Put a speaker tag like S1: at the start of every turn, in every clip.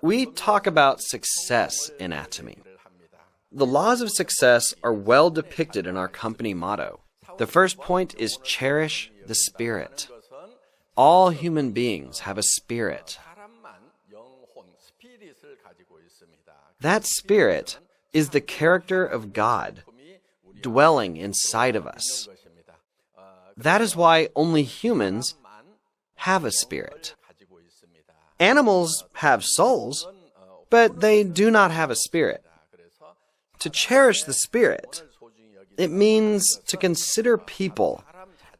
S1: We talk about success in Atomy. The laws of success are well depicted in our company motto. The first point is cherish the spirit. All human beings have a spirit. That spirit is the character of God dwelling inside of us. That is why only humans have a spirit. Animals have souls, but they do not have a spirit. To cherish the spirit, it means to consider people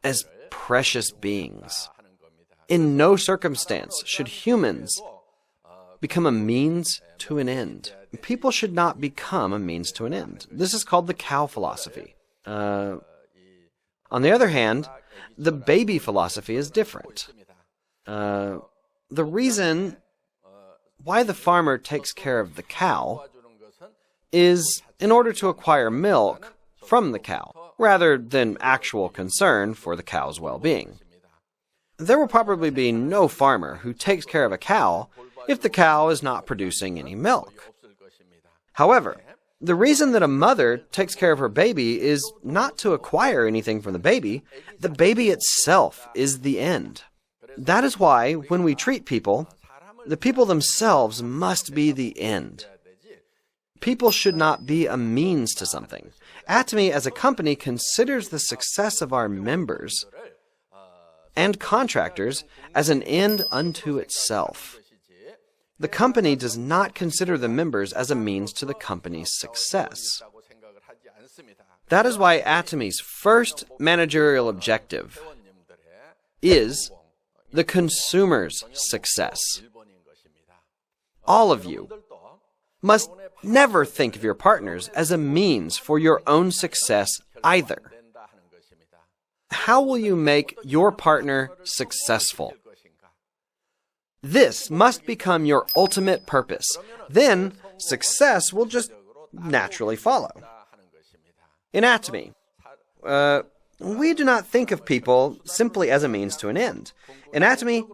S1: as precious beings. In no circumstance should humans become a means to an end. People should not become a means to an end. This is called the cow philosophy. On the other hand, the baby philosophy is different. The reason why the farmer takes care of the cow is in order to acquire milk from the cow, rather than actual concern for the cow's well-being. There will probably be no farmer who takes care of a cow if the cow is not producing any milk. However, the reason that a mother takes care of her baby is not to acquire anything from the baby itself is the end. That is why, when we treat people, the people themselves must be the end. People should not be a means to something. Atomy, as a company, considers the success of our members and contractors as an end unto itself. The company does not consider the members as a means to the company's success. That is why Atomy's first managerial objective is the consumer's success. All of you must never think of your partners as a means for your own success either. How will you make your partner successful? This must become your ultimate purpose. Then, success will just naturally follow. In Atomy, we do not think of people simply as a means to an end. In Atomy,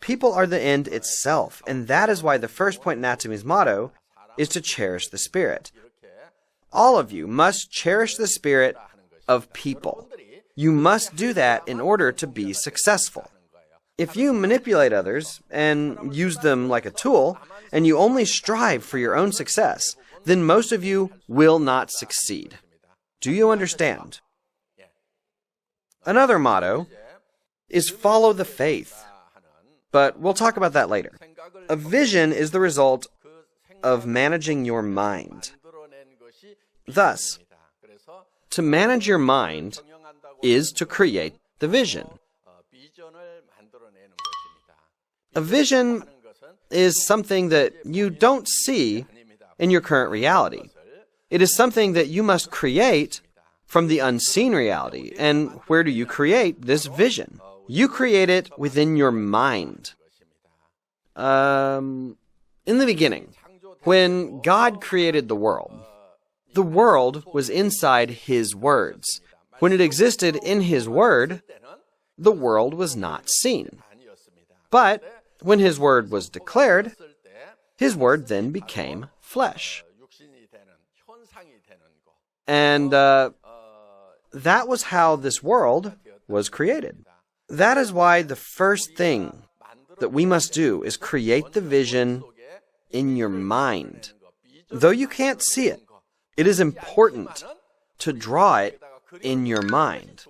S1: people are the end itself, and that is why the first point in Atomy's motto is to cherish the spirit. All of you must cherish the spirit of people. You must do that in order to be successful. If you manipulate others and use them like a tool, and you only strive for your own success, then most of you will not succeed. Do you understand? Another motto is follow the faith, but we'll talk about that later. A vision is the result of managing your mind. Thus, to manage your mind is to create the vision. A vision is something that you don't see in your current reality. It is something that you must create from the unseen reality. And where do you create this vision? You create it within your mind. In the beginning, when God created the world was inside His words. When it existed in His Word, the world was not seen. But when His Word was declared, His Word then became flesh. And that was how this world was created. That is why the first thing that we must do is create the vision in your mind. Though you can't see it, it is important to draw it in your mind.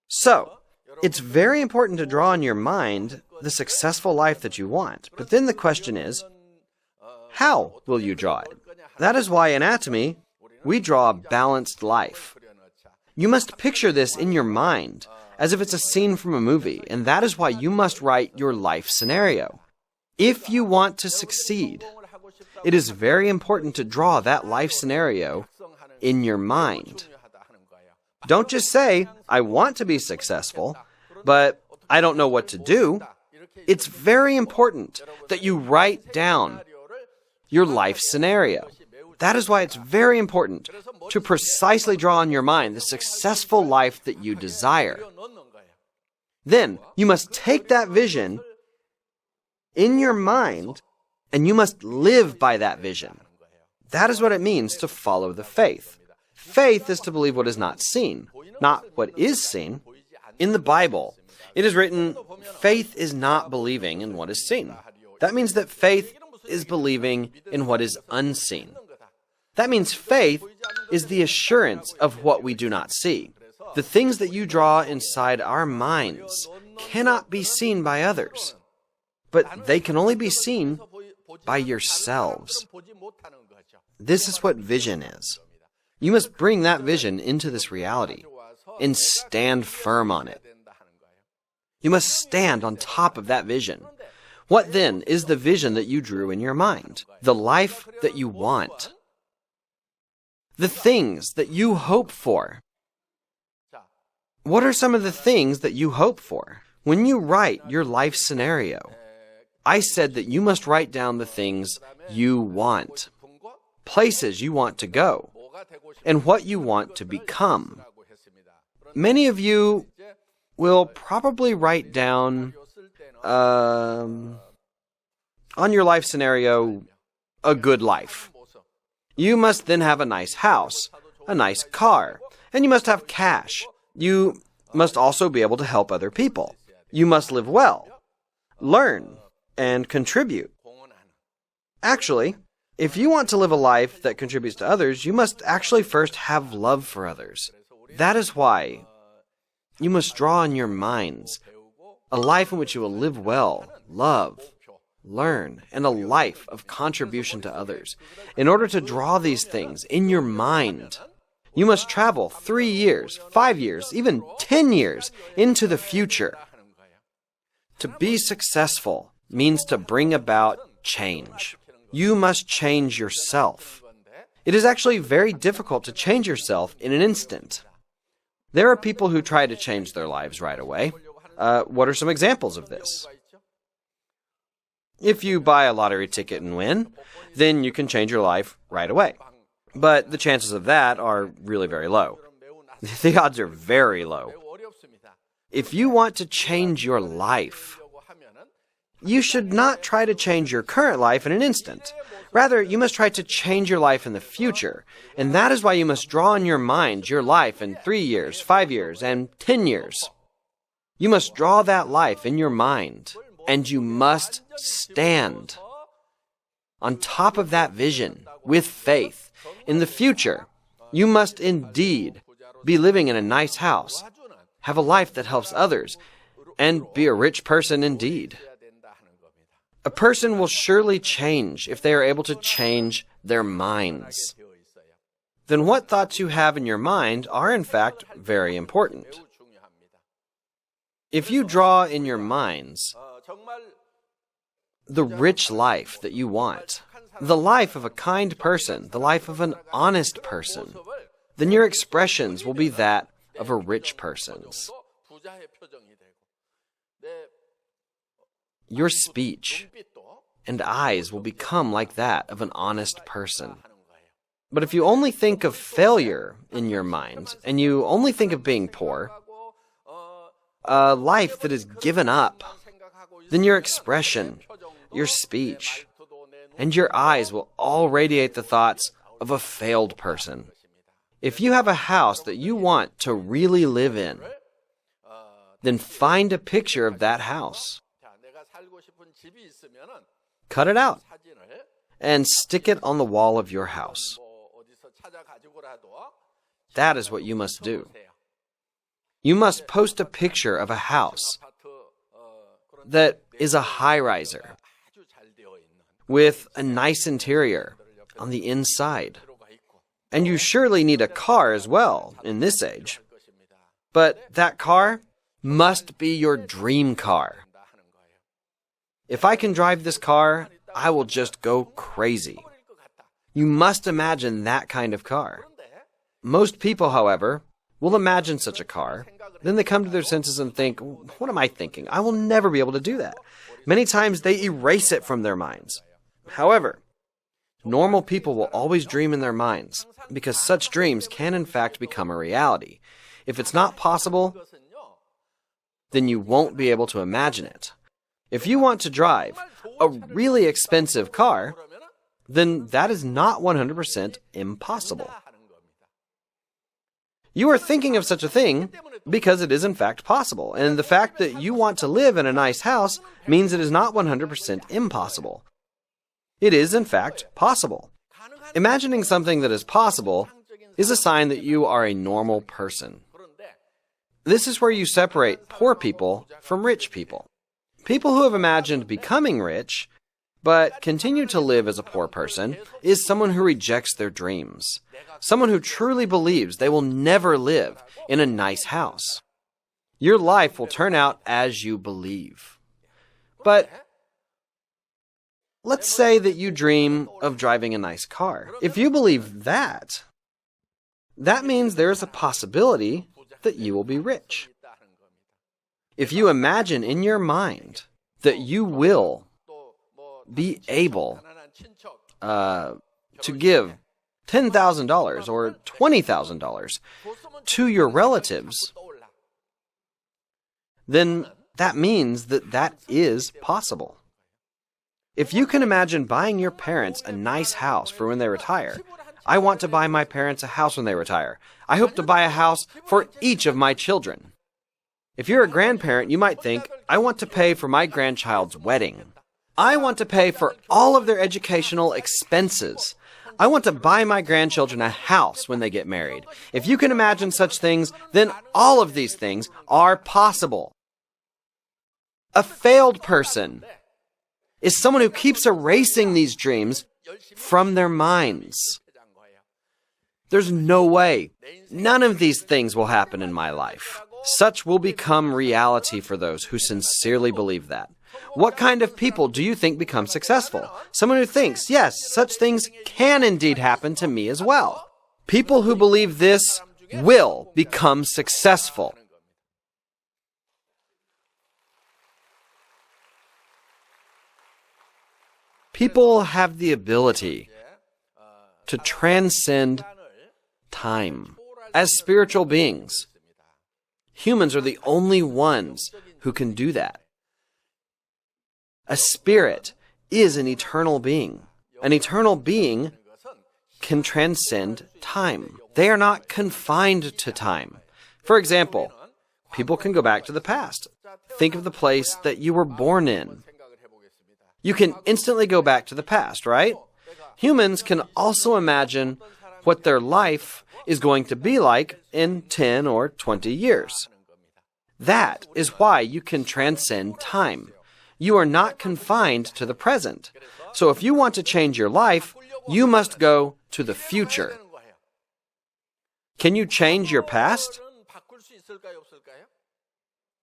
S1: So, it's very important to draw in your mind the successful life that you want. But then the question is, how will you draw it? That is why in Atomy, we draw a balanced life. You must picture this in your mind, as if it's a scene from a movie, and that is why you must write your life scenario. If you want to succeed, it is very important to draw that life scenario in your mind. Don't just say, I want to be successful, but I don't know what to do. It's very important that you write down your life scenario. That is why it's very important to precisely draw in your mind the successful life that you desire. Then, you must take that vision in your mind, and you must live by that vision. That is what it means to follow the faith. Faith is to believe what is not seen, not what is seen. In the Bible, it is written, faith is not believing in what is seen. That means that faith is believing in what is unseen. That means faith is the assurance of what we do not see. The things that you draw inside our minds cannot be seen by others, but they can only be seen by yourselves. This is what vision is. You must bring that vision into this reality and stand firm on it. You must stand on top of that vision. What then is the vision that you drew in your mind? The life that you want. The things that you hope for. What are some of the things that you hope for? When you write your life scenario, I said that you must write down the things you want, places you want to go, and what you want to become. Many of you will probably write down, on your life scenario, a good life. You must then have a nice house, a nice car, and you must have cash. You must also be able to help other people. You must live well, learn, and contribute. Actually, if you want to live a life that contributes to others, you must actually first have love for others. That is why you must draw in your minds a life in which you will live well, love, learn, and a life of contribution to others. In order to draw these things in your mind, you must travel 3 years, 5 years, even 10 years into the future. To be successful means to bring about change. You must change yourself. It is actually very difficult to change yourself in an instant. There are people who try to change their lives right away. What are some examples of this? If you buy a lottery ticket and win, then you can change your life right away. But the chances of that are really very low. The odds are very low. If you want to change your life, you should not try to change your current life in an instant. Rather, you must try to change your life in the future. And that is why you must draw in your mind your life in 3 years, 5 years, and 10 years. You must draw that life in your mind, and you must stand on top of that vision with faith. In the future, you must indeed be living in a nice house, have a life that helps others, and be a rich person indeed. A person will surely change if they are able to change their minds. Then what thoughts you have in your mind are in fact very important. If you draw in your minds the rich life that you want, the life of a kind person, the life of an honest person, then your expressions will be that of a rich person's. Your speech and eyes will become like that of an honest person. But if you only think of failure in your mind, and you only think of being poor, a life that is given up, then your expression, your speech, and your eyes will all radiate the thoughts of a failed person. If you have a house that you want to really live in, then find a picture of that house. Cut it out and stick it on the wall of your house. That is what you must do. You must post a picture of a house that is a high-riser with a nice interior on the inside. And you surely need a car as well in this age. But that car must be your dream car. If I can drive this car, I will just go crazy. You must imagine that kind of car. Most people, however, will imagine such a car. Then they come to their senses and think, what am I thinking? I will never be able to do that. Many times they erase it from their minds. However, normal people will always dream in their minds because such dreams can in fact become a reality. If it's not possible, then you won't be able to imagine it. If you want to drive a really expensive car, then that is not 100% impossible. You are thinking of such a thing because it is in fact possible, and the fact that you want to live in a nice house means it is not 100% impossible. It is in fact possible. Imagining something that is possible is a sign that you are a normal person. This is where you separate poor people from rich people. People who have imagined becoming rich but continue to live as a poor person is someone who rejects their dreams. Someone who truly believes they will never live in a nice house. Your life will turn out as you believe. But let's say that you dream of driving a nice car. If you believe that, that means there is a possibility that you will be rich. If you imagine in your mind that you will be able to give $10,000 or $20,000 to your relatives, then that means that that is possible. If you can imagine buying your parents a nice house for when they retire, I want to buy my parents a house when they retire. I hope to buy a house for each of my children. If you're a grandparent, you might think, I want to pay for my grandchild's wedding. I want to pay for all of their educational expenses. I want to buy my grandchildren a house when they get married. If you can imagine such things, then all of these things are possible. A failed person is someone who keeps erasing these dreams from their minds. There's no way. None of these things will happen in my life. Such will become reality for those who sincerely believe that. What kind of people do you think become successful? Someone who thinks, yes, such things can indeed happen to me as well. People who believe this will become successful. People have the ability to transcend time. As spiritual beings, humans are the only ones who can do that. A spirit is an eternal being. An eternal being can transcend time. They are not confined to time. For example, people can go back to the past. Think of the place that you were born in. You can instantly go back to the past, right? Humans can also imagine what their life is going to be like in 10 or 20 years. That is why you can transcend time. You are not confined to the present. So if you want to change your life, you must go to the future. Can you change your past?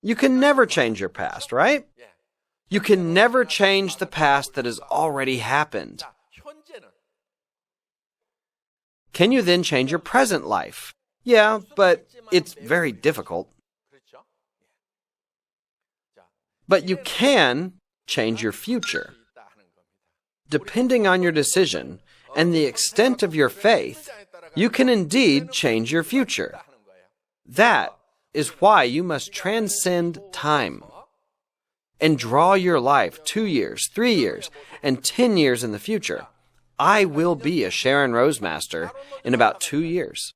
S1: You can never change your past, right? You can never change the past that has already happened. Can you then change your present life? Yeah, but it's very difficult. But you can change your future. Depending on your decision and the extent of your faith, you can indeed change your future. That is why you must transcend time and draw your life 2 years, 3 years, and 10 years in the future. I will be a Sharon Rosemaster in about 2 years.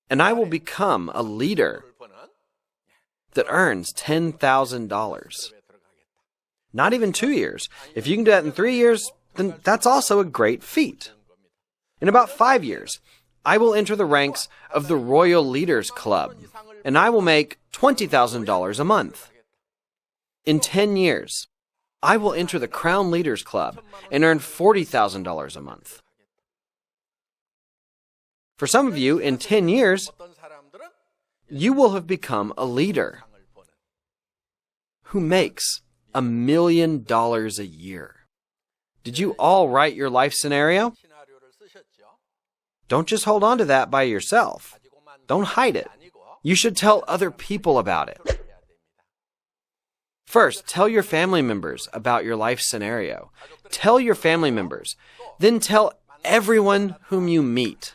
S1: And I will become a leader that earns $10,000. Not even 2 years. If you can do that in 3 years, then that's also a great feat. In about 5 years, I will enter the ranks of the Royal Leaders Club, and I will make $20,000 a month. In 10 years, I will enter the Crown Leaders Club and earn $40,000 a month. For some of you, in 10 years, you will have become a leader who makes $1 million a year. Did you all write your life scenario? Don't just hold on to that by yourself. Don't hide it. You should tell other people about it. First, tell your family members about your life scenario. Tell your family members. Then tell everyone whom you meet.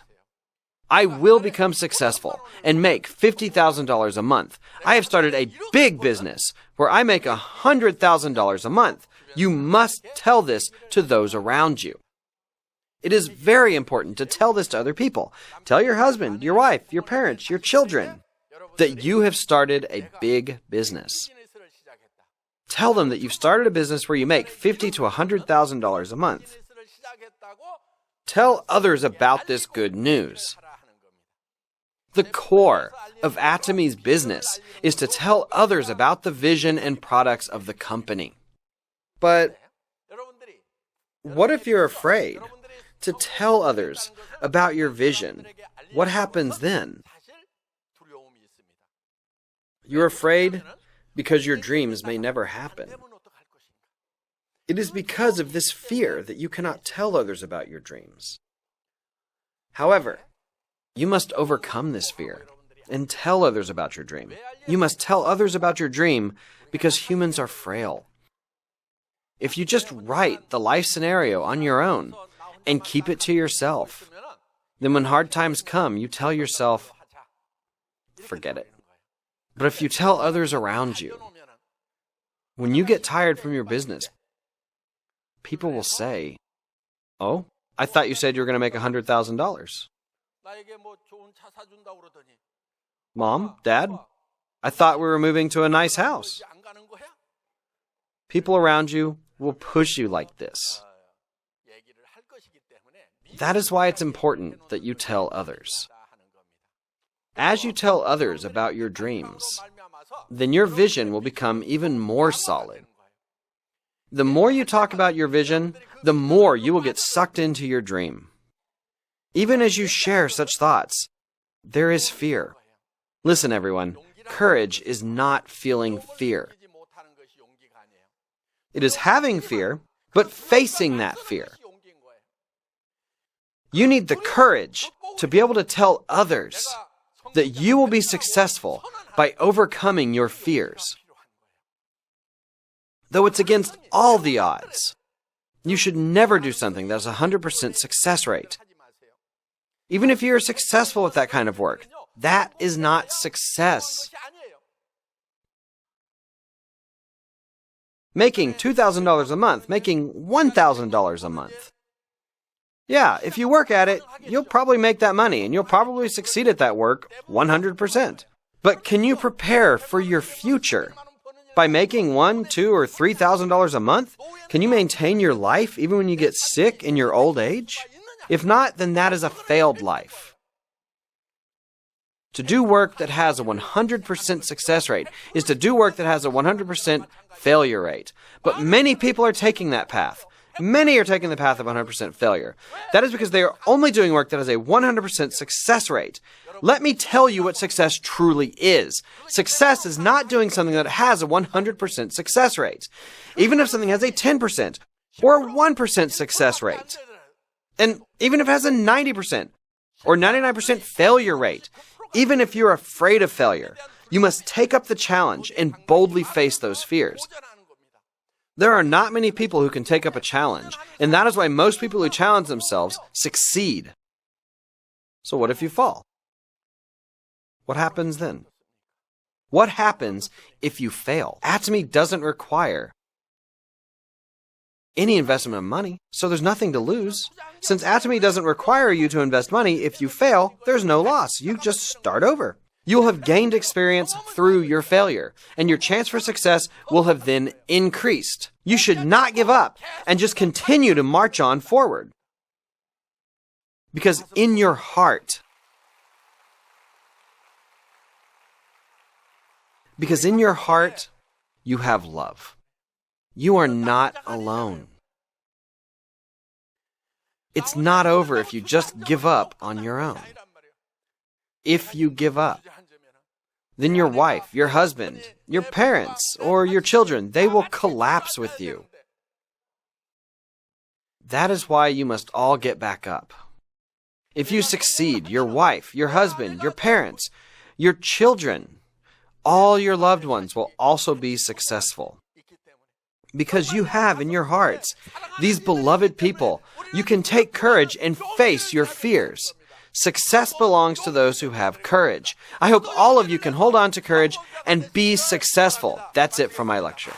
S1: I will become successful and make $50,000 a month. I have started a big business where I make $100,000 a month. You must tell this to those around you. It is very important to tell this to other people. Tell your husband, your wife, your parents, your children that you have started a big business. Tell them that you've started a business where you make $50,000 to $100,000 a month. Tell others about this good news. The core of Atomy's business is to tell others about the vision and products of the company. But what if you're afraid to tell others about your vision? What happens then? You're afraid because your dreams may never happen. It is because of this fear that you cannot tell others about your dreams. However, you must overcome this fear and tell others about your dream. You must tell others about your dream because humans are frail. If you just write the life scenario on your own and keep it to yourself, then when hard times come, you tell yourself, forget it. But if you tell others around you, when you get tired from your business, people will say, oh, I thought you said you were going to make $100,000. Mom, Dad, I thought we were moving to a nice house. People around you will push you like this. That is why it's important that you tell others. As you tell others about your dreams, then your vision will become even more solid. The more you talk about your vision, the more you will get sucked into your dream. Even as you share such thoughts, there is fear. Listen, everyone, courage is not feeling fear. It is having fear, but facing that fear. You need the courage to be able to tell others that you will be successful by overcoming your fears. Though it's against all the odds, you should never do something that has a 100% success rate. Even if you're successful with that kind of work, that is not success. Making $2,000 a month, making $1,000 a month. Yeah, if you work at it, you'll probably make that money, and you'll probably succeed at that work 100%. But can you prepare for your future by making $1,000, $2,000, or $3,000 a month? Can you maintain your life even when you get sick in your old age? If not, then that is a failed life. To do work that has a 100% success rate is to do work that has a 100% failure rate. But many people are taking that path. Many are taking the path of 100% failure. That is because they are only doing work that has a 100% success rate. Let me tell you what success truly is. Success is not doing something that has a 100% success rate. Even if something has a 10% or 1% success rate. And even if it has a 90% or 99% failure rate, even if you're afraid of failure, you must take up the challenge and boldly face those fears. There are not many people who can take up a challenge, and that is why most people who challenge themselves succeed. So what if you fall? What happens then? What happens if you fail? Atomy doesn't require any investment of money, so there's nothing to lose. Since Atomy doesn't require you to invest money, if you fail, there's no loss. You just start over. You will have gained experience through your failure, and your chance for success will have then increased. You should not give up and just continue to march on forward. Because in your heart, you have love. You are not alone. It's not over if you just give up on your own. If you give up, then your wife, your husband, your parents, or your children, they will collapse with you. That is why you must all get back up. If you succeed, your wife, your husband, your parents, your children, all your loved ones will also be successful. Because you have in your hearts these beloved people, you can take courage and face your fears. Success belongs to those who have courage. I hope all of you can hold on to courage and be successful. That's it for my lecture.